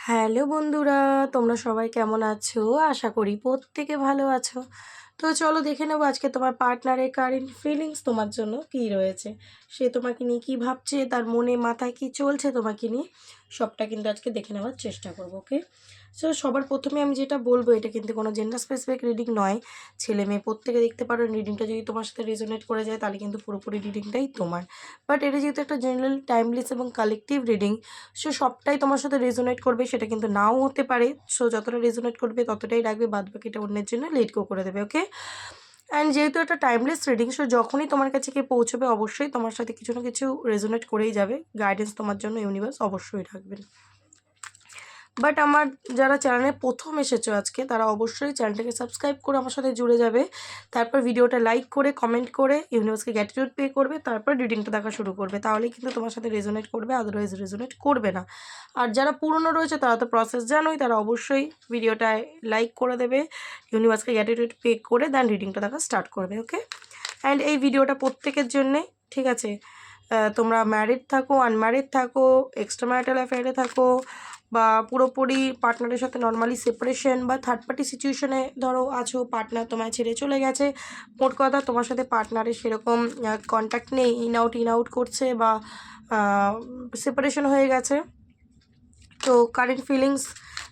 Hello বন্ধুরা, তোমরা সবাই কেমন আছো? আশা করি প্রত্যেকে ভালো আছো। তো চলো দেখে নেবো আজকে তোমার পার্টনারের কারেন্ট ফিলিংস তোমার জন্য কী রয়েছে। সে তোমাকে নিয়ে কী ভাবছে, তার মনে মাথায় কী চলছে তোমাকে নিয়ে, সবটা কিন্তু আজকে দেখে নেওয়ার চেষ্টা করবো। ওকে, সো সবার প্রথমে আমি যেটা বলবো, এটা কিন্তু কোনো জেন্ডার স্পেসিফিক রিডিং নয়, ছেলে মেয়ে প্রত্যেকে দেখতে পারো। রিডিংটা যদি তোমার সাথে রেজোনেট করে যায় তাহলে কিন্তু পুরোপুরি রিডিংটাই তোমার। বাট এটা যেহেতু একটা জেনারেল, টাইমলেস এবং কালেকটিভ রিডিং, সো সবটাই তোমার সাথে রেজোনেট করবে সেটা কিন্তু নাও হতে পারে। সো যতটা রেজোনেট করবে ততটাই রাখবে, বাদ বাকিটা অন্যের জন্য লেট গো করে দেবে। ওকে, অ্যান্ড যেহেতু একটা টাইমলেস রিডিং, সো যখনই তোমার কাছে গিয়ে পৌঁছবে অবশ্যই তোমার সাথে কিছু না কিছু রেজোনেট করেই যাবে। গাইডেন্স তোমার জন্য ইউনিভার্স অবশ্যই রাখবেন। বাট আমার যারা চ্যানেলে প্রথম এসেছো আজকে, তারা অবশ্যই চ্যানেলটাকে সাবস্ক্রাইব করে আমার সাথে জুড়ে যাবে। তারপর ভিডিওটা লাইক করে কমেন্ট করে ইউনিভার্সকে গ্র্যাটিটিউড পে করবে, তারপর রিডিংটা দেখা শুরু করবে। তাহলেই কিন্তু তোমার সাথে রেজোনেট করবে, আদারওয়াইজ রেজোনেট করবে না। আর যারা পুরনো রয়েছে তারা তো প্রসেস জানোই, তারা অবশ্যই ভিডিওটায় লাইক করে দেবে, ইউনিভার্সকে গ্র্যাটিটিউড পে করে দেন রিডিংটা দেখা স্টার্ট করবে। ওকে, অ্যান্ড এই ভিডিওটা প্রত্যেকের জন্যে, ঠিক আছে? তোমরা ম্যারিড থাকো, আনম্যারিড থাকো, এক্সট্রা ম্যারিটাল অ্যাফেয়ারে থাকো, বা পুরোপুরি পার্টনারের সাথে নর্মালি সেপারেশন বা থার্ড পার্টি সিচুয়েশনে ধরো আছো, পার্টনার তোমায় ছেড়ে চলে গেছে, মোট কথা তোমার সাথে পার্টনারের সেরকম কন্ট্যাক্ট নেই, ইন আউট করছে বা সেপারেশন হয়ে গেছে। তো কারেন্ট ফিলিংস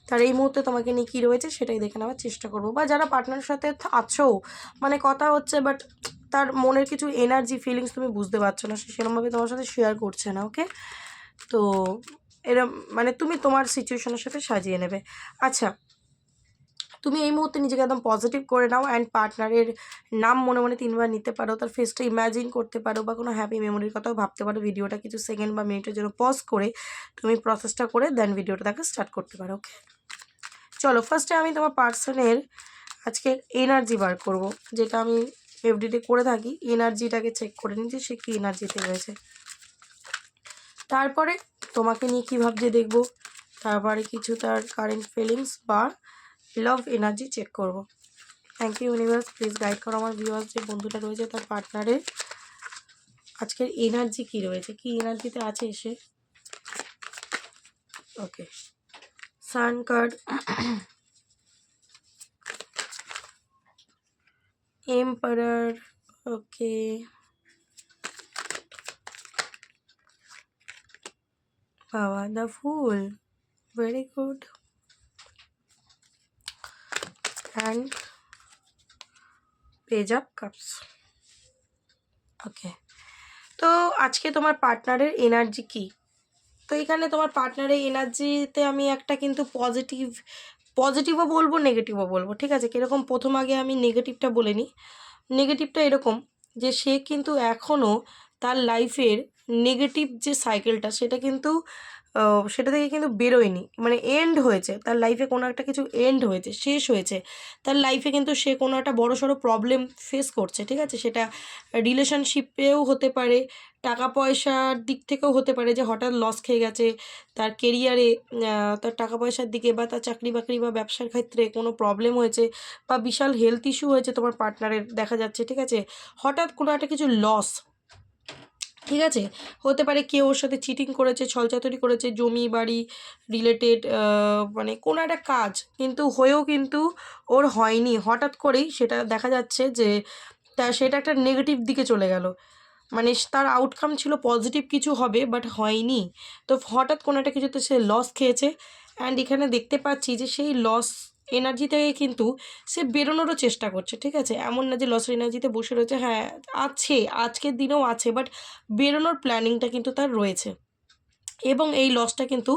তার এই মুহূর্তে তোমাকে নিয়ে কী রয়েছে সেটাই দেখে নেওয়ার চেষ্টা করবো। বা যারা পার্টনারের সাথে আছো, মানে কথা হচ্ছে বাট তার মনের কিছু এনার্জি ফিলিংস তুমি বুঝতে পারছো না, সে সেরকমভাবে তোমার সাথে শেয়ার করছে না। ওকে, তো এরম মানে তুমি তোমার সিচুয়েশনের সাথে সাজিয়ে নেবে। আচ্ছা, তুমি এই মুহূর্তে নিজেকে একদম পজিটিভ করে নাও, অ্যান্ড পার্টনারের নাম মনে মনে 3বার নিতে পারো, তার ফেসটা ইম্যাজিন করতে পারো, বা কোনো হ্যাপি মেমোরির কথাও ভাবতে পারো। ভিডিওটা কিছু সেকেন্ড বা মিনিটের জন্য পজ করে তুমি প্রসেসটা করে দেন ভিডিওটা তাকে স্টার্ট করতে পারো। ওকে, চলো ফার্স্টে আমি তোমার পার্সনের আজকে এনার্জি বার করব, যেটা আমি এভরিডে করে থাকি। এনার্জিটাকে চেক করে নিই যে সে কী এনার্জিতে রয়েছে, তারপরে তোমাকে নিয়ে কী ভাবছে দেখবো, তারপরে কিছু তার কারেন্ট ফিলিংস বা লাভ এনার্জি চেক করব। Thank you universe, please guide করো আমার ভিউয়ার্স, যে বন্ধুটা রয়েছে তার পার্টনারের আজকের এনার্জি কী রয়েছে, কী এনার্জিতে আছে এসে। ওকে, সান কার্ড, এম্পারার, ওকে, বাবা the fool, very good, and page of cups. Okay, তো আজকে তোমার পার্টনারের এনার্জি কী? তো এখানে তোমার পার্টনারের এনার্জিতে আমি একটা কিন্তু পজিটিভও বলবো, নেগেটিভও বলবো, ঠিক আছে? কীরকম, প্রথম আগে আমি নেগেটিভটা বলে নিই। নেগেটিভটা এরকম যে সে কিন্তু এখনও তার লাইফের নেগেটিভ যে সাইকেলটা, সেটা কিন্তু সেটা থেকে কিন্তু বেরোয়নি, মানে এন্ড হয়েছে তার লাইফে, কোনো একটা কিছু এন্ড হয়েছে, শেষ হয়েছে তার লাইফে। কিন্তু সে কোনো একটা বড়সড় প্রবলেম ফেস করছে, ঠিক আছে? সেটা রিলেশনশিপেও হতে পারে, টাকা পয়সার দিক থেকেও হতে পারে, যে হঠাৎ লস খেয়ে গেছে তার কেরিয়ারে, তার টাকা পয়সার দিকে, বা তার চাকরি বাকরি বা ব্যবসার ক্ষেত্রে কোনো প্রবলেম হয়েছে, বা বিশাল হেলথ ইস্যু হয়েছে তোমার পার্টনারের দেখা যাচ্ছে, ঠিক আছে? হঠাৎ কোনো একটা কিছু লস, ঠিক আছে? হতে পারে কেউ ওর সাথে চিটিং করেছে, ছলচাতুরি করেছে, জমি বাড়ি রিলেটেড, মানে কোনো একটা কাজ কিন্তু হয়েও কিন্তু ওর হয়নি, হঠাৎ করেই সেটা দেখা যাচ্ছে যে সেটা একটা নেগেটিভ দিকে চলে গেল। মানে তার আউটকাম ছিল পজিটিভ কিছু হবে, বাট হয়নি। তো হঠাৎ কোনো একটা কিছুতে সে লস খেয়েছে, অ্যান্ড এখানে দেখতে পাচ্ছি যে সেই লস এনার্জি থেকে কিন্তু সে বেরোনোরও চেষ্টা করছে, ঠিক আছে? এমন না যে লসের এনার্জিতে বসে রয়েছে, হ্যাঁ আছে, আজকের দিনেও আছে, বাট বেরোনোর প্ল্যানিংটা কিন্তু তার রয়েছে। এবং এই লসটা কিন্তু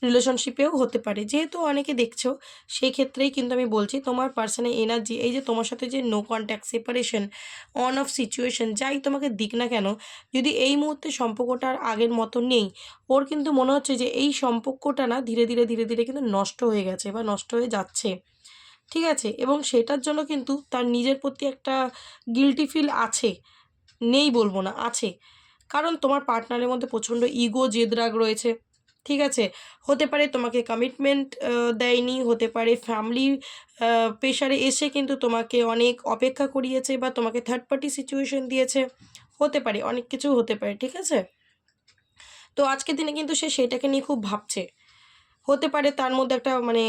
রিলেশনশিপেও হতে পারে, যেহেতু অনেকে দেখছো সেই ক্ষেত্রেই কিন্তু আমি বলছি তোমার পার্সনের এনার্জি, এই যে তোমার সাথে যে no contact, separation, on off situation যাই তোমাকে দিক না কেন, যদি এই মুহূর্তে সম্পর্কটা আর আগের মতো নেই, ওর কিন্তু মনে হচ্ছে যে এই সম্পর্কটা না ধীরে ধীরে ধীরে ধীরে কিন্তু নষ্ট হয়ে গেছে বা নষ্ট হয়ে যাচ্ছে, ঠিক আছে? এবং সেটার জন্য কিন্তু তার নিজের প্রতি একটা গিল্টি ফিল আছে, নেই বলবো না, আছে। কারণ তোমার পার্টনারের মধ্যে প্রচণ্ড ইগো, জেদরাগ রয়েছে, ঠিক আছে? হতে পারে তোমাকে কমিটমেন্ট দেয়নি, হতে পারে ফ্যামিলি প্রেশারে এসে কিন্তু তোমাকে অনেক অপেক্ষা করিয়েছে, বা তোমাকে থার্ড পার্টি সিচুয়েশন দিয়েছে, হতে পারে, অনেক কিছু হতে পারে, ঠিক আছে? তো আজকের দিনে কিন্তু সে সেটাকে নিয়ে খুব ভাবছে। হতে পারে তার মধ্যে একটা মানে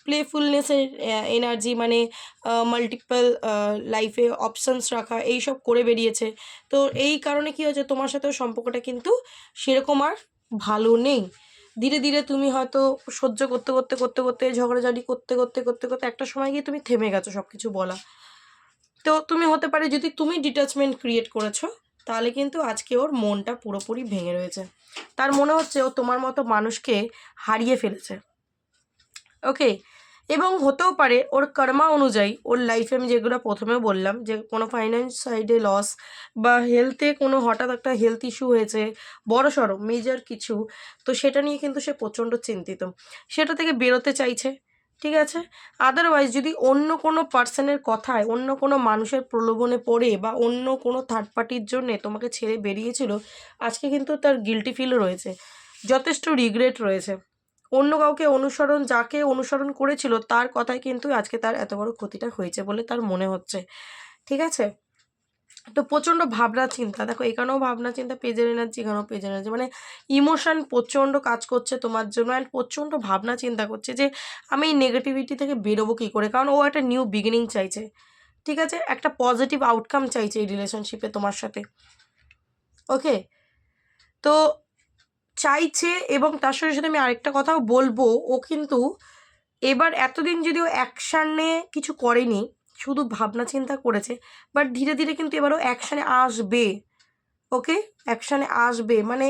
প্লেফুলনেসের এনার্জি, মানে মাল্টিপল লাইফে অপশানস রাখা, এইসব করে বেরিয়েছে। তো এই কারণে কী হয়েছে, তোমার সাথেও সম্পর্কটা কিন্তু সেরকম আর ভালো নেই। ধীরে ধীরে তুমি হয়তো সহ্য করতে করতে করতে করতে ঝগড়াঝাটি করতে করতে করতে করতে একটা সময় গিয়ে তুমি থেমে গেছো সব কিছু বলা। তো তুমি হতে পারে যদি তুমি ডিট্যাচমেন্ট ক্রিয়েট করেছো, তাহলে কিন্তু আজকে ওর মনটা পুরোপুরি ভেঙে রয়েছে। তার মনে হচ্ছে ও তোমার মতো মানুষকে হারিয়ে ফেলেছে। ওকে, এবং হতেও পারে ওর কর্মা অনুযায়ী ওর লাইফে, আমি যেগুলো প্রথমে বললাম যে কোনো ফাইন্যান্স সাইডে লস বা হেলথে কোনো হঠাৎ একটা হেলথ ইস্যু হয়েছে, বড়সড় মেজর কিছু, তো সেটা নিয়ে কিন্তু সে প্রচণ্ড চিন্তিত, সেটা থেকে বেরোতে চাইছে। ঠিক আছে, আদারওয়াইজ যদি অন্য কোনো পার্সনের কথায়, অন্য কোনো মানুষের প্রলোভনে পড়ে বা অন্য কোনো থার্ড পার্টির জন্যে তোমাকে ছেড়ে বেরিয়েছিল, আজকে কিন্তু তার গিল্টি ফিল রয়েছে, যথেষ্ট রিগ্রেট রয়েছে। অন্য কাউকে অনুসরণ, যাকে অনুসরণ করেছিল তার কথায় কিন্তু আজকে তার এত বড় ক্ষতিটা হয়েছে বলে তার মনে হচ্ছে। ঠিক আছে, তো প্রচণ্ড ভাবনা চিন্তা, দেখো এখানেও ভাবনা চিন্তা, পেজের এনার্জি, এখানেও পেজের এনার্জি, মানে ইমোশন প্রচণ্ড কাজ করছে তোমার জন্য, অ্যান্ড প্রচণ্ড ভাবনা চিন্তা করছে যে আমি এই নেগেটিভিটি থেকে বেরোবো কী করে, কারণ ও একটা নিউ বিগিনিং চাইছে। ঠিক আছে, একটা পজিটিভ আউটকাম চাইছে এই রিলেশনশিপে তোমার সাথে। ওকে, তো চাইছে, এবং তার সাথে সাথে আমি আরেকটা কথাও বলবো, ও কিন্তু এবার এতদিন যদিও অ্যাকশানে কিছু করেনি, শুধু ভাবনা চিন্তা করেছে, বাট ধীরে ধীরে কিন্তু এবারও অ্যাকশানে আসবে। ওকে, অ্যাকশানে আসবে, মানে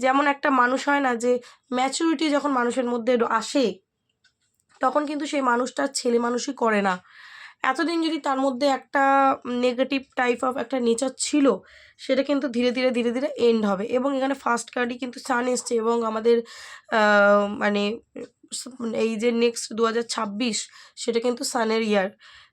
যেমন একটা মানুষ হয় না যে ম্যাচুরিটি যখন মানুষের মধ্যে আসে, তখন কিন্তু সেই মানুষটা ছেলে মানুষই করে না। এতদিন যদি তার মধ্যে একটা নেগেটিভ টাইপ অফ একটা নেচার ছিল, সেটা কিন্তু ধীরে ধীরে ধীরে ধীরে এন্ড হবে। এবং এখানে ফার্স্ট কার্ডই কিন্তু সান এসছে, এবং আমাদের মানে এই যে নেক্সট 2026, সেটা কিন্তু সানের ইয়ার।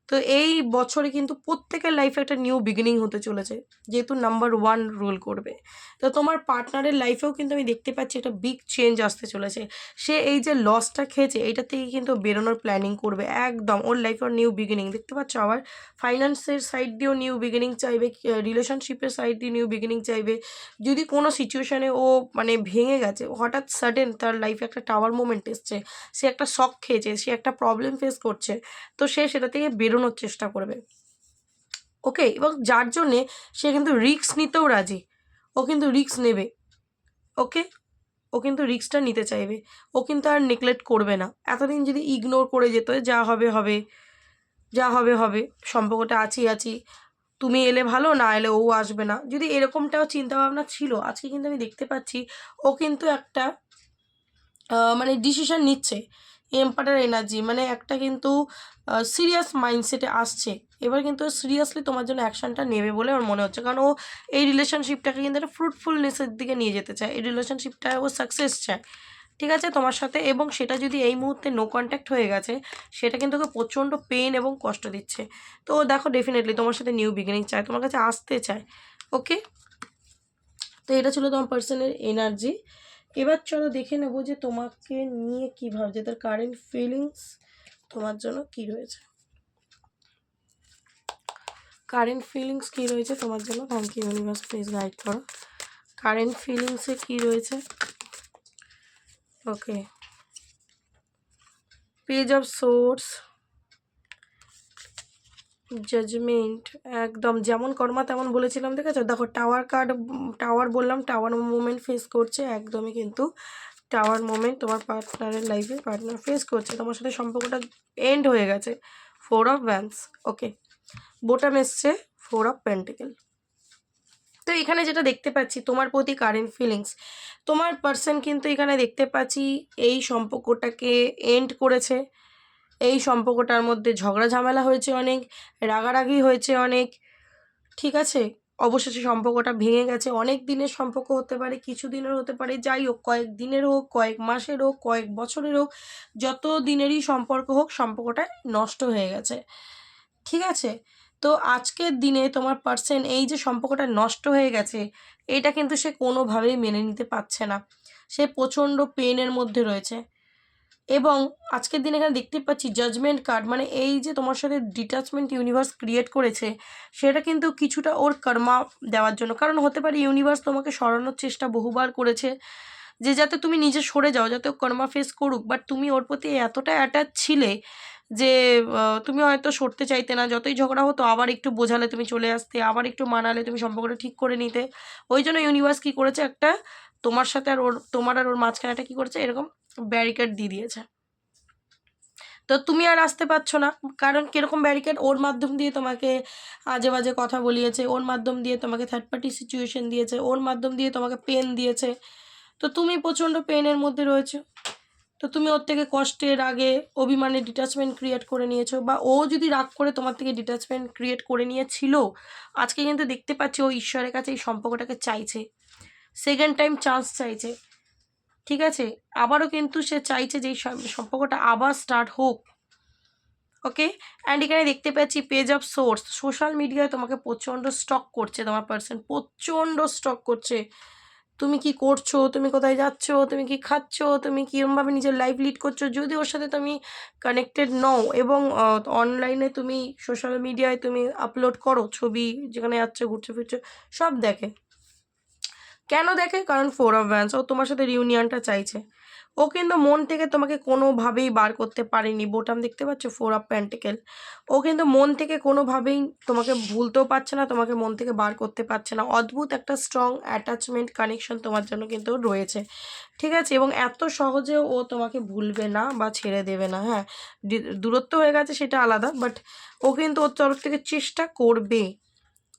তো এই বছরে কিন্তু প্রত্যেকের লাইফে একটা নিউ বিগিনিং হতে চলেছে, যেহেতু নাম্বার 1 রুল করবে। তো তোমার পার্টনারের লাইফেও কিন্তু আমি দেখতে পাচ্ছি একটা বিগ চেঞ্জ আসতে চলেছে। সে এই যে লসটা খেয়েছে, এইটা থেকে কিন্তু বেরোনোর প্ল্যানিং করবে একদম। ওর লাইফে ওর নিউ বিগিনিং দেখতে পাচ্ছ, আবার ফাইন্যান্সের সাইড দিয়েও নিউ বিগিনিং চাইবে, রিলেশনশিপের সাইড দিয়ে নিউ বিগিনিং চাইবে। যদি কোনো সিচুয়েশানে ও মানে ভেঙে গেছে, হঠাৎ সাডেন তার লাইফে একটা টাওয়ার মোমেন্ট এসছে, সে একটা শক খেয়েছে, সে একটা প্রবলেম ফেস করছে, তো সে সেটা থেকে বেরোনোর চেষ্টা করবে। ওকে, এবং যার জন্যে সে কিন্তু রিস্ক নিতেও রাজি, ও কিন্তু রিস্ক নেবে। ওকে, ও কিন্তু রিস্কটা নিতে চাইবে, ও কিন্তু আর নেগলেক্ট করবে না। এতদিন যদি ইগনোর করে যেত, যা হবে হবে, যা হবে হবে, সম্পর্কটা আছি, তুমি এলে ভালো, না এলে ও আসবে না, যদি এরকমটাও চিন্তাভাবনা ছিল, আজকে কিন্তু আমি দেখতে পাচ্ছি ও কিন্তু একটা মানে ডিসিশন নিচ্ছে। এম্পায়ার এনার্জি, মানে একটা কিন্তু সিরিয়াস মাইন্ডসেটে আসছে। এবার কিন্তু সিরিয়াসলি তোমার জন্য অ্যাকশনটা নেবে বলে আমার মনে হচ্ছে, কারণ ও এই রিলেশনশিপটাকে কিন্তু একটা ফ্রুটফুলনেসের দিকে নিয়ে যেতে চায়, এই রিলেশনশিপটা ও সাকসেস চায়। ঠিক আছে, তোমার সাথে, এবং সেটা যদি এই মুহূর্তে নো কন্ট্যাক্ট হয়ে গেছে, সেটা কিন্তু ওকে প্রচণ্ড পেন এবং কষ্ট দিচ্ছে। তো দেখো ডেফিনেটলি তোমার সাথে নিউ বিগিনিং চায়, তোমার কাছে আসতে চায়। ওকে, তো এটা ছিল তোমার পার্সনের এনার্জি। এবার চলো দেখে নেবো যে তোমাকে নিয়ে কী ভাবছে, তার কারেন্ট ফিলিংস তোমার জন্য কী রয়েছে। কারেন্ট ফিলিংস কী রয়েছে তোমার জন্য, thank you universe, please guide করো। কারেন্ট ফিলিংসে কী রয়েছে। Okay, page of swords, judgement, একদম যেমন কর্মা তেমন বলেছিলাম, ঠিক আছে। দেখো টাওয়ার কার্ড, টাওয়ার বললাম, টাওয়ার মুভমেন্ট ফেস করছে, একদমই কিন্তু টাওয়ার মোমেন্ট তোমার পার্টনারের লাইফে পার্টনার ফেস করছে, তোমার সাথে সম্পর্কটা এন্ড হয়ে গেছে। 4 অফ ওয়ান্স, ওকে, বোটাম এসছে 4 অফ পেন্টিকেল। তো এখানে যেটা দেখতে পাচ্ছি তোমার প্রতি কারেন্ট ফিলিংস, তোমার পার্সন কিন্তু এখানে দেখতে পাচ্ছি এই সম্পর্কটাকে এন্ড করেছে। এই সম্পর্কটার মধ্যে ঝগড়া ঝামেলা হয়েছে অনেক, রাগারাগি হয়েছে অনেক। ঠিক আছে, অবশেষে সম্পর্কটা ভেঙে গেছে। অনেক দিনের সম্পর্ক হতে পারে, কিছু দিনের হতে পারে, যাই হোক, কয়েক দিনের হোক, কয়েক মাসের হোক, কয়েক বছরের হোক, যত দিনেরই সম্পর্ক হোক, সম্পর্কটা নষ্ট হয়ে গেছে। ঠিক আছে, তো আজকের দিনে তোমার পার্সন এই যে সম্পর্কটা নষ্ট হয়ে গেছে, এটা কিন্তু সে কোনোভাবেই মেনে নিতে পারছে না, সে প্রচণ্ড পেনের মধ্যে রয়েছে। এবং আজকের দিনে এখানে দেখতে পাচ্ছি জাজমেন্ট কার্ড, মানে এই যে তোমার সাথে ডিট্যাচমেন্ট ইউনিভার্স ক্রিয়েট করেছে, সেটা কিন্তু কিছুটা ওর কর্মা দেওয়ার জন্য, কারণ হতে পারে ইউনিভার্স তোমাকে সরানোর চেষ্টা বহুবার করেছে, যে যাতে তুমি নিজে সরে যাও, যাতে ও কর্মা ফেস করুক, বাট তুমি ওর প্রতি এতটা অ্যাটাচ ছিলে যে তুমি হয়তো সরতে চাইতে না। যতই ঝগড়া হতো আবার একটু বোঝালে তুমি চলে আসতে, আবার একটু মানালে তুমি সম্পর্কটা ঠিক করে নিতে। ওই জন্য ইউনিভার্স কী করেছে, একটা তোমার সাথে আর ওর, তোমার আর ওর মাঝখানে একটা কী করেছে, এরকম ব্যারিকেড দিয়ে দিয়েছে। তো তুমি আর আসতে পারছো না, কারণ কীরকম ব্যারিকেড, ওর মাধ্যম দিয়ে তোমাকে আজে বাজে কথা বলিয়েছে, ওর মাধ্যম দিয়ে তোমাকে থার্ড পার্টি সিচুয়েশন দিয়েছে, ওর মাধ্যম দিয়ে তোমাকে পেন দিয়েছে। তো তুমি প্রচণ্ড পেনের মধ্যে রয়েছো। তো তুমি ওর থেকে কষ্টে, রাগে, অভিমানে ডিটাচমেন্ট ক্রিয়েট করে নিয়েছো, বা ও যদি রাগ করে তোমার থেকে ডিটাচমেন্ট ক্রিয়েট করে নিয়েছিল, আজকে কিন্তু দেখতে পাচ্ছি ও ঈশ্বরের কাছে এই সম্পর্কটাকে চাইছে, সেকেন্ড টাইম চান্স চাইছে। ঠিক আছে, আবারও কিন্তু সে চাইছে যে এই সম্পর্কটা আবার স্টার্ট হোক। ওকে, অ্যান্ড এখানে দেখতে পাচ্ছি পেজ অফ সোর্স, সোশ্যাল মিডিয়ায় তোমাকে প্রচণ্ড স্টক করছে, তোমার পার্সন প্রচণ্ড স্টক করছে। তুমি কি করছো, তুমি কোথায় যাচ্ছ, তুমি কি খাচ্ছ, তুমি কীরকমভাবে নিজের লাইফ লিড করছো। যদি ওর সাথে তুমি কানেক্টেড নও এবং অনলাইনে তুমি সোশ্যাল মিডিয়ায় তুমি আপলোড করো ছবি, যেখানে যাচ্ছ, ঘুরছো ফিরছো, সব দেখে। কেন দেখে? কারণ 4 অফ ওয়ান্স, ও তোমার সাথে রিউনিয়নটা চাইছে। ও কিন্তু মন থেকে তোমাকে কোনোভাবেই বার করতে পারেনি। বোটাম দেখতে পাচ্ছ, 4 অফ পেন্টিকেল। ও কিন্তু মন থেকে কোনোভাবেই তোমাকে ভুলতেও পারছে না, তোমাকে মন থেকে বার করতে পারছে না। অদ্ভুত একটা স্ট্রং অ্যাটাচমেন্ট কানেকশন তোমার জন্য কিন্তু রয়েছে। ঠিক আছে, এবং এত সহজে ও তোমাকে ভুলবে না বা ছেড়ে দেবে না। হ্যাঁ, দূরত্ব হয়ে গেছে সেটা আলাদা, বাট ও কিন্তু ওর তরফ থেকে চেষ্টা করবে।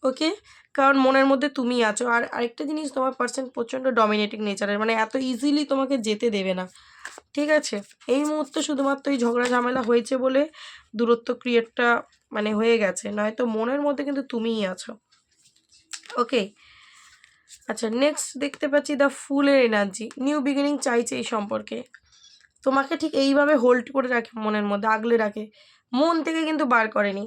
ওকে, কারণ মনের মধ্যে তুমি আছো। আর আরেকটা জিনিস, তোমার পার্সন প্রচণ্ড ডমিনেটিং নেচারের, মানে এত ইজিলি তোমাকে যেতে দেবে না। ঠিক আছে, এই মুহূর্তে শুধুমাত্র এই ঝগড়া ঝামেলা হয়েছে বলে দূরত্ব ক্রিয়েটটা মানে হয়ে গেছে, নয়তো মনের মধ্যে কিন্তু তুমিই আছো। ওকে, আচ্ছা, নেক্সট দেখতে পাচ্ছি দ্য ফুলের এনার্জি, নিউ বিগিনিং চাইছে এই সম্পর্কে। তোমাকে ঠিক এইভাবে হোল্ড করে রাখে, মনের মধ্যে আগলে রাখে, মন থেকে কিন্তু বার করেনি।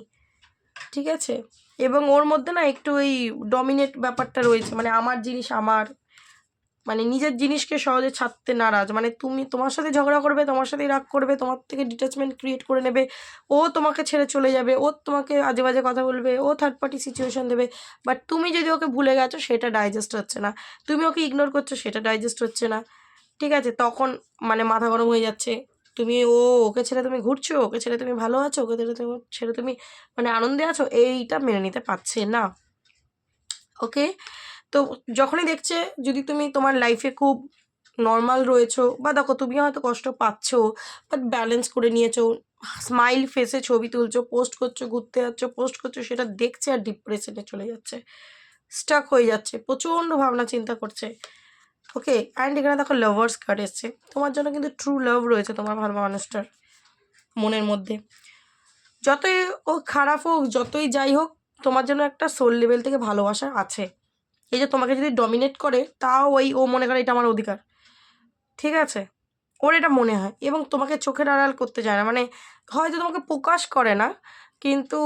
ঠিক আছে, এবং ওর মধ্যে না একটু ওই ডমিনেট ব্যাপারটা রয়েছে, মানে আমার জিনিস আমার, মানে নিজের জিনিসকে সহজে ছাড়তে নারাজ। মানে তুমি তোমার সাথে ঝগড়া করবে, তোমার সাথেই রাগ করবে, তোমার থেকে ডিটাচমেন্ট ক্রিয়েট করে নেবে, ও তোমাকে ছেড়ে চলে যাবে, ও তোমাকে আজে বাজে কথা বলবে, ও থার্ড পার্টি সিচুয়েশন দেবে। বাট তুমি যদি ওকে ভুলে গেছো, সেটা ডাইজেস্ট হচ্ছে না। তুমি ওকে ইগনোর করছো, সেটা ডাইজেস্ট হচ্ছে না। ঠিক আছে, তখন মানে মাথা গরম হয়ে যাচ্ছে। তুমি ওকে ছেড়ে তুমি ঘুরছো, ওকে ছেড়ে তুমি ভালো আছো, ওকে ছেড়ে তুমি মানে আনন্দে আছো, এইটা মেনে নিতে পারছে না। ওকে, তো যখনই দেখছে যদি তুমি তোমার লাইফে খুব নর্মাল রয়েছো, বা দেখো তুমি হয়তো কষ্ট পাচ্ছো, বাট ব্যালেন্স করে নিয়েছো, স্মাইল ফেসে ছবি তুলছো, পোস্ট করছো, ঘুরতে যাচ্ছো, পোস্ট করছো, সেটা দেখছে আর ডিপ্রেশনে চলে যাচ্ছে, স্টাক হয়ে যাচ্ছে, প্রচণ্ড ভাবনা চিন্তা করছে। ওকে, অ্যান্ড এখানে দেখো লাভার্স কার্ড এসছে, তোমার জন্য কিন্তু ট্রু লাভ রয়েছে তোমার ভালো মানুষটার মনের মধ্যে। যতই ও খারাপ হোক, যতই যাই হোক, তোমার জন্য একটা সোল লেভেল থেকে ভালোবাসা আছে। এই যে তোমাকে যদি ডমিনেট করে, তাও ও মনে করে এটা আমার অধিকার। ঠিক আছে, ওর এটা মনে হয়, এবং তোমাকে চোখের আড়াল করতে চায় না। মানে হয়তো তোমাকে প্রকাশ করে না, কিন্তু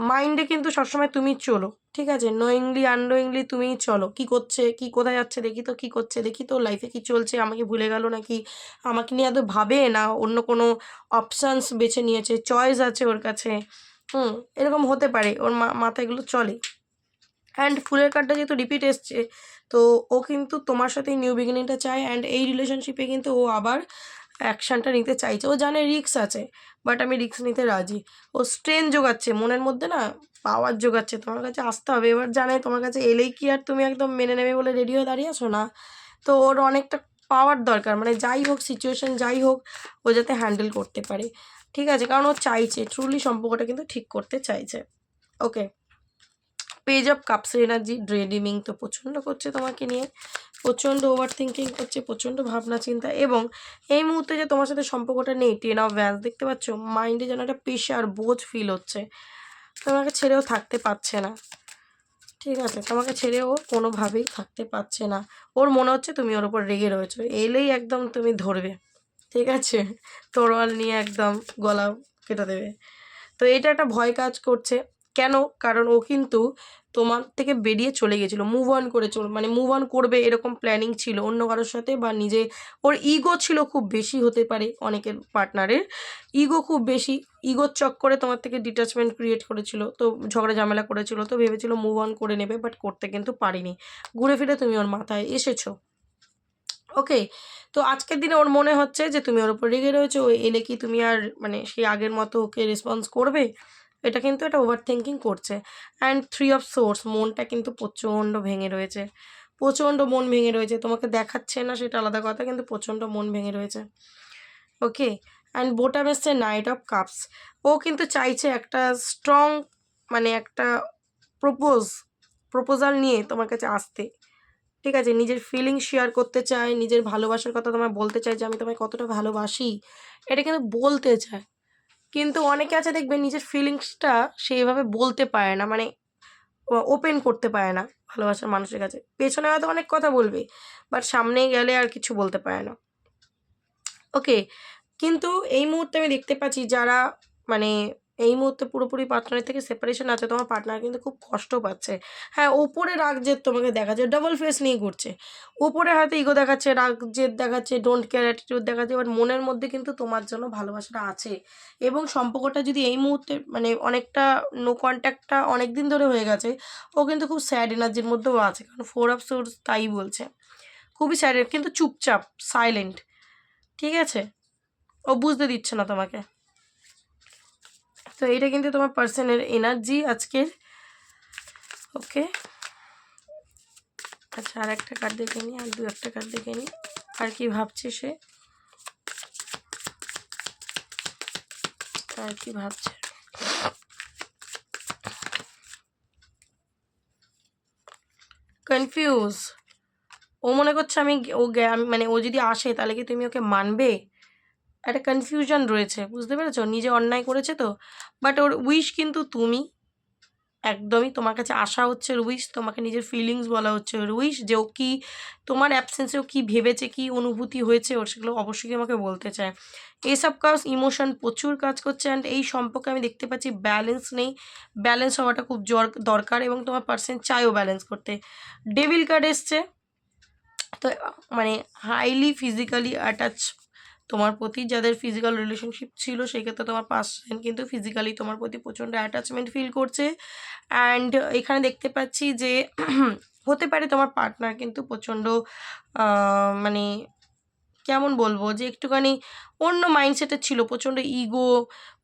মাইন্ডে কিন্তু সবসময় তুমি চলো। ঠিক আছে, নোয়িংলি আননোয়িংলি তুমিই চলো, কি করছে, কি কোথায় যাচ্ছে, দেখি তো কি করছে, দেখি তো লাইফে কি চলছে, আমাকে ভুলে গেল নাকি, আমাকে নিয়ে এত ভাবে না, অন্য কোনো অপশানস বেছে নিয়েছে, চয়েস আছে ওর কাছে। এরকম হতে পারে, ওর মাথায় এগুলো চলে। অ্যান্ড ফুলের কার্ডটা যেহেতু রিপিট এসছে, তো ও কিন্তু তোমার সাথেই নিউ বিগিনিংটা চায়, অ্যান্ড এই রিলেশনশিপে কিন্তু ও আবার অ্যাকশানটা নিতে চাইছে। ও জানে রিস্ক আছে, বাট আমি রিস্ক নিতে রাজি। ও স্ট্রেন জোগাচ্ছে মনের মধ্যে, না পাওয়ার জোগাচ্ছে, তোমার কাছে আসতে হবে। এবার জানে তোমার কাছে এলেই কি আর তুমি একদম মেনে নেবে বলে রেডি হয়ে দাঁড়িয়ে আছো না। তো ওর অনেকটা পাওয়ার দরকার, মানে যাই হোক সিচুয়েশন, যাই হোক ও যাতে হ্যান্ডেল করতে পারে। ঠিক আছে, কারণ ও চাইছে, ট্রুলি সম্পর্কটা কিন্তু ঠিক করতে চাইছে। ওকে, পেজ অফ কাপসের এনার্জি, ড্রেডিমিং তো প্রচণ্ড করছে তোমাকে নিয়ে, প্রচণ্ড ওভার থিঙ্কিং করছে, প্রচণ্ড ভাবনা চিন্তা, এবং এই মুহূর্তে যে তোমার সাথে সম্পর্কটা নেই, 10 অফ ভ্যান্স দেখতে পাচ্ছ, মাইন্ডে যেন একটা প্রেশার, বোঝ ফিল হচ্ছে, তোমাকে ছেড়েও থাকতে পারছে না। ঠিক আছে, তোমাকে ছেড়েও কোনোভাবেই থাকতে পারছে না। ওর মনে হচ্ছে তুমি ওর উপর রেগে রয়েছো, এলেই একদম তুমি ধরবে। ঠিক আছে, তরোয়াল নিয়ে একদম গলা কেটে দেবে। তো এটা একটা ভয় কাজ করছে। কেন? কারণ ও কিন্তু তোমার থেকে বেরিয়ে চলে গেছিলো, মুভ অন করে মানে মুভ অন করবে এরকম প্ল্যানিং ছিল অন্য কারোর সাথে, বা নিজে ওর ইগো ছিল খুব বেশি, হতে পারে অনেকের পার্টনারের ইগো খুব বেশি, ইগোর চক্করে তোমার থেকে ডিটাচমেন্ট ক্রিয়েট করেছিল, তো ঝগড়া ঝামেলা করেছিল, তো ভেবেছিল মুভ অন করে নেবে, বাট করতে কিন্তু পারিনি। ঘুরে ফিরে তুমি ওর মাথায় এসেছো। ওকে, তো আজকের দিনে ওর মনে হচ্ছে যে তুমি ওর উপর রেগে রয়েছো, ও এলে কি তুমি আর মানে সেই আগের মতো ওকে রেসপন্স করবে? এটা কিন্তু একটা ওভার থিঙ্কিং করছে। অ্যান্ড 3 অফ সোর্স, মনটা কিন্তু প্রচণ্ড ভেঙে রয়েছে, প্রচণ্ড মন ভেঙে রয়েছে। তোমাকে দেখাচ্ছে না সেটা আলাদা কথা, কিন্তু প্রচণ্ড মন ভেঙে রয়েছে। ওকে, অ্যান্ড বোটাম এসছে নাইট অফ কাপস। ও কিন্তু চাইছে একটা স্ট্রং মানে একটা প্রপোজাল নিয়ে তোমার কাছে আসতে। ঠিক আছে, নিজের ফিলিংস শেয়ার করতে চায়, নিজের ভালোবাসার কথা তোমায় বলতে চায় যে আমি তোমায় কতটা ভালোবাসি, এটা কিন্তু বলতে চায়। কিন্তু অনেকে আছে দেখবে নিজের ফিলিংসটা সেইভাবে বলতে পারে না, মানে ওপেন করতে পারে না ভালোবাসার মানুষের কাছে। পেছনে হয়তো অনেক কথা বলবে, বাট সামনে গেলে আর কিছু বলতে পারে না। ওকে, কিন্তু এই মুহূর্তে আমি দেখতে পাচ্ছি যারা মানে এই মুহূর্তে পুরোপুরি পার্টনারের থেকে সেপারেশন আছে, তোমার পার্টনার কিন্তু খুব কষ্ট পাচ্ছে। হ্যাঁ, ওপরে রাগ জেদ তোমাকে দেখাচ্ছে, ডাবল ফেস নিয়ে ঘুরছে। ওপরে হয়তো ইগো দেখাচ্ছে, রাগ জেদ দেখাচ্ছে, ডোন্ট কেয়ার অ্যাটিটিউড দেখাচ্ছে, বাট মনের মধ্যে কিন্তু তোমার জন্য ভালোবাসাটা আছে। এবং সম্পর্কটা যদি এই মুহূর্তে মানে অনেকটা নো কন্ট্যাক্টটা অনেক দিন ধরে হয়ে গেছে, ও কিন্তু খুব স্যাড এনার্জির মধ্যেও আছে, কারণ 4 অফ সোর্স তাই বলছে। খুবই স্যাড, কিন্তু চুপচাপ সাইলেন্ট। ঠিক আছে, ও বুঝতে দিচ্ছে না তোমাকে। তো এটা কিন্তু তোমার পার্সনের এনার্জি আজকের। ওকে, আচ্ছা আর একটা কার্ড দেখে নিই, আর দু একটা কার্ড দেখে নিই, আর কি ভাবছে সে, আর কি ভাবছে। কনফিউজ, ও মনে করছে আমি মানে ও যদি আসে তাহলে কি তুমি ওকে মানবে, একটা কনফিউশন রয়েছে, বুঝতে পেরেছো? নিজে অন্যায় করেছে তো, বাট ওর উইশ কিন্তু তুমি, একদমই তোমার কাছে আসা হচ্ছে ওর উইশ, তোমাকে নিজের ফিলিংস বলা হচ্ছে ওর উইশ, যে ও কি তোমার অ্যাবসেন্সে ও কী ভেবেছে, কী অনুভূতি হয়েছে ওর, সেগুলো অবশ্যই আমাকে বলতে চায়। এইসব কাজ ইমোশন প্রচুর কাজ করছে। অ্যান্ড এই সম্পর্কে আমি দেখতে পাচ্ছি ব্যালেন্স নেই, ব্যালেন্স হওয়াটা খুব দরকার, এবং তোমার পার্সন চায়ও ব্যালেন্স করতে। ডেভিল কার্ড এসছে, তো মানে হাইলি ফিজিক্যালি অ্যাটাচ তোমার প্রতি, যাদের ফিজিক্যাল রিলেশনশিপ ছিল সেক্ষেত্রে তোমার পার্সন কিন্তু ফিজিক্যালি তোমার প্রতি প্রচণ্ড অ্যাটাচমেন্ট ফিল করছে। অ্যান্ড এখানে দেখতে পাচ্ছি যে হতে পারে তোমার পার্টনার কিন্তু প্রচণ্ড মানে কেমন বলবো, যে একটুখানি অন্য মাইন্ডসেটের ছিল, প্রচণ্ড ইগো,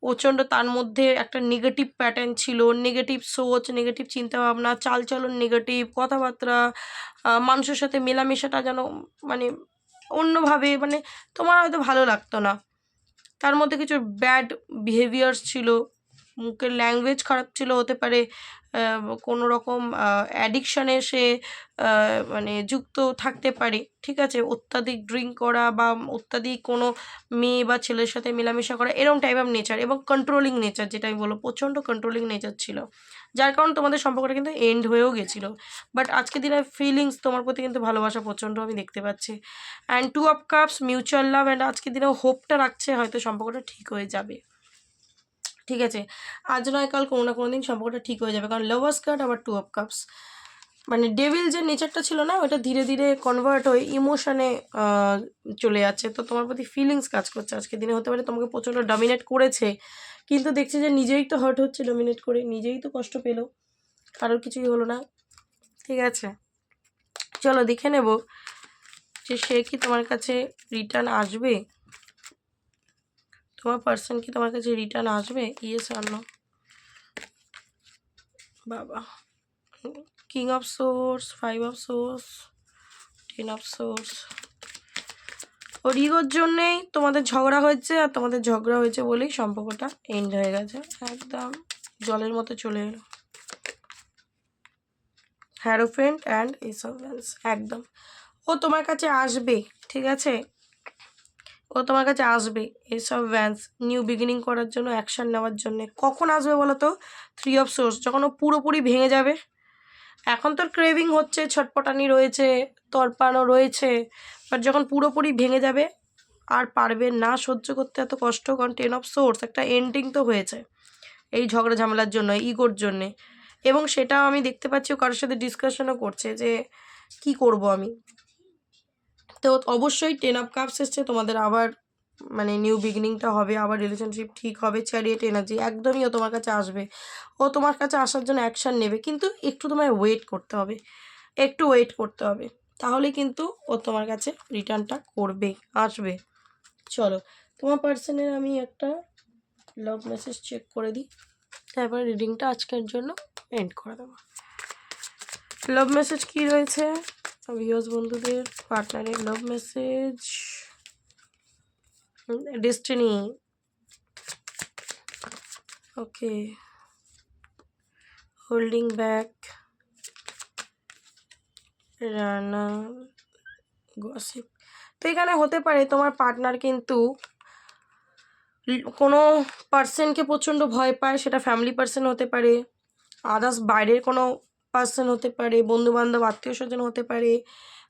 প্রচণ্ড তার মধ্যে একটা নেগেটিভ প্যাটার্ন ছিল, নেগেটিভ সোচ, নেগেটিভ চিন্তাভাবনা, চালচলন নেগেটিভ, কথাবার্তা, মানুষের সাথে মেলামেশাটা যেন মানে অন্যভাবে, মানে তোমার হয়তো ভালো লাগতো না। তার মধ্যে কিছু ব্যাড বিহেভিয়ার্স ছিল, মুখের ল্যাঙ্গুয়েজ খারাপ ছিল, হতে পারে কোনো রকম অ্যাডিকশানে সে মানে যুক্ত থাকতে পারে। ঠিক আছে, অত্যাধিক ড্রিঙ্ক করা বা অত্যাধিক কোনো মেয়ে বা ছেলের সাথে মেলামেশা করা, এরকম টাইপ অফ নেচার, এবং কন্ট্রোলিং নেচার, যেটা আমি বলবো প্রচণ্ড কন্ট্রোলিং নেচার ছিল, যার কারণে তোমাদের সম্পর্কটা কিন্তু এন্ড হয়েও গেছিলো। বাট আজকে দিনের ফিলিংস তোমার প্রতি কিন্তু ভালোবাসা প্রচণ্ড আমি দেখতে পাচ্ছি। And 2 of cups mutual love, and আজকে দিনেও হোপটা রাখছে হয়তো সম্পর্কটা ঠিক হয়ে যাবে। ঠিক আছে, আজ নয় কাল কোনো না কোনো দিন সম্পর্কটা ঠিক হয়ে যাবে, কারণ লাভার্স কার্ড আবার 2 অফ কাপস, মানে ডেভিল যে নেচারটা ছিল না, ওটা ধীরে ধীরে কনভার্ট হয়ে ইমোশনে চলে যাচ্ছে। তো তোমার প্রতি ফিলিংস কাজ করছে আজকের দিনে, হতে পারে তোমাকে প্রচণ্ড ডমিনেট করেছে, কিন্তু দেখছি যে নিজেই তো হার্ট হচ্ছে ডমিনেট করে, নিজেই তো কষ্ট পেলো, কারোর কিছুই হলো না। ঠিক আছে, চলো দেখে নেব যে সে কি তোমার কাছে রিটার্ন আসবে, তোমার পার্সন কি তোমার কাছে রিটার্ন আসবে, ইয়েস আর নো। বাবা, king of swords, 5 of swords, 10 of swords. ওর ইগোর জন্যেই তোমাদের ঝগড়া হয়েছে, আর তোমাদের ঝগড়া হয়েছে বলেই সম্পর্কটা এন্ড হয়ে গেছে, একদম জলের মতো চলে এলো। হ্যারোফেন্ট অ্যান্ড এইসব একদম ও তোমার কাছে আসবে। ঠিক আছে, ও তোমার কাছে আসবে এইসব ভ্যান্স নিউ বিগিনিং করার জন্য, অ্যাকশান নেওয়ার জন্য। কখন আসবে বলো তো? 3 অফ সোর্স, যখন ও পুরোপুরি ভেঙে যাবে। এখন তোর ক্রেভিং হচ্ছে, ছটপটানি রয়েছে, তরপানো রয়েছে, বাট যখন পুরোপুরি ভেঙে যাবে আর পারবে না সহ্য করতে এত কষ্ট, কারণ 10 অফ সোর্স একটা এন্ডিং তো হয়েছে এই ঝগড়া ঝামেলার জন্য, ইগোর জন্যে। এবং সেটাও আমি দেখতে পাচ্ছি ও কারোর সাথে ডিসকাশনও করছে যে কি করব আমি। তো অবশ্যই 10 অফ কাপস এসছে, তোমাদের আবার মানে নিউ বিগিনিংটা হবে, আবার রিলেশনশিপ ঠিক হবে। চ্যারিয়েট এনার্জি, একদমই ও তোমার কাছে আসবে, ও তোমার কাছে আসার জন্য অ্যাকশান নেবে, কিন্তু একটু তোমায় ওয়েট করতে হবে, একটু ওয়েট করতে হবে। তাহলে কিন্তু ও তোমার কাছে রিটার্নটা করবে, আসবে। চলো তোমার পার্সনের আমি একটা লাভ মেসেজ চেক করে দিই, তারপরে রিডিংটা আজকের জন্য এন্ড করে দেবো। লাভ মেসেজ কি রয়েছে ভিউয়ার্স বন্ধুদের? পার্টনারের লাভ মেসেজ, ডেস্টিনি, ওকে, হোল্ডিং ব্যাক, রানা, গসিপ। তো এখানে হতে পারে তোমার পার্টনার কিন্তু কোনো পার্সনকে প্রচণ্ড ভয় পায়, সেটা ফ্যামিলি পার্সন হতে পারে, আদার্স বাইরের কোনো পার্সন হতে পারে, বন্ধুবান্ধব আত্মীয় স্বজন হতে পারে।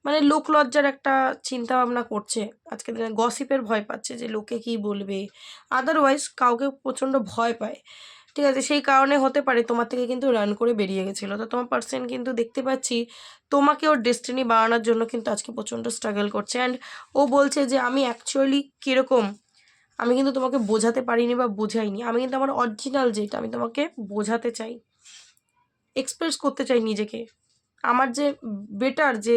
মানে লোকলজ্জার একটা চিন্তা ভাবনা করছে আজকের দিনে, গসিপের ভয় পাচ্ছে যে লোকে কি বলবে, আদারওয়াইজ কাউকে প্রচণ্ড ভয় পায়, ঠিক আছে? সেই কারণে হতে পারে তোমার থেকে কিন্তু রান করে বেরিয়ে গেছিলো। তো তোমার পার্সন কিন্তু দেখতে পাচ্ছি তোমাকে ওর ডেস্টিনি বানানোর জন্য কিন্তু আজকে প্রচণ্ড স্ট্রাগল করছে। অ্যান্ড ও বলছে যে আমি অ্যাকচুয়ালি কীরকম আমি কিন্তু তোমাকে বোঝাতে পারিনি বা বোঝাইনি, আমি কিন্তু আমার অরিজিনাল যেটা আমি তোমাকে বোঝাতে চাই, এক্সপ্রেস করতে চাই নিজেকে, আমার যে বেটার যে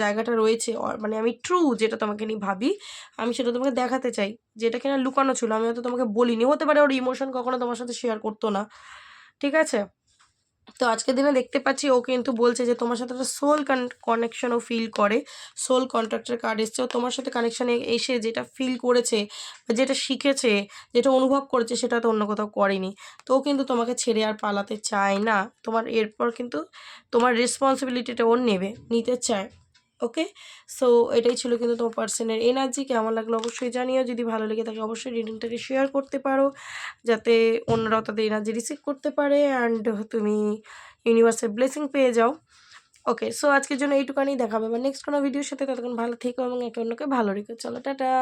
জায়গাটা রয়েছে, মানে আমি ট্রু যেটা তোমাকে নিয়ে ভাবি, আমি সেটা তোমাকে দেখাতে চাই, যেটা কিনা লুকানো ছিল, আমি হয়তো তোমাকে বলিনি। হতে পারে ওর ইমোশন কখনো তোমার সাথে শেয়ার করতো না, ঠিক আছে? তো আজকের দিনে দেখতে পাচ্ছি ও কিন্তু বলছে যে তোমার সাথে একটা সোল কানেকশন ও ফিল করে, সোল কন্ট্রাক্টের কার্ড এসছে, ও তোমার সাথে কানেকশানে এসে যেটা ফিল করেছে, যেটা শিখেছে, যেটা অনুভব করেছে, সেটা তো অন্য কোথাও করেনি। তো ও কিন্তু তোমাকে ছেড়ে আর পালাতে চায় না, তোমার এরপর কিন্তু তোমার রেসপন্সিবিলিটিটা ও নিতে চায়। ওকে, সো এটাই ছিল কিন্তু তোমার পার্সনের এনার্জি। কেমন লাগলো অবশ্যই জানিও, যদি ভালো লেগে থাকে অবশ্যই রিডিংটাকে শেয়ার করতে পারো, যাতে অন্যরাও তাদের এনার্জি রিসিভ করতে পারে অ্যান্ড তুমি ইউনিভার্সের ব্লেসিং পেয়ে যাও। ওকে, সো আজকের জন্য এইটুকানি, দেখাবে আবার নেক্সট কোনো ভিডিওর সাথে। ততক্ষণ ভালো থেকো এবং একে অন্যকে ভালো রেখো। চলো টাটা।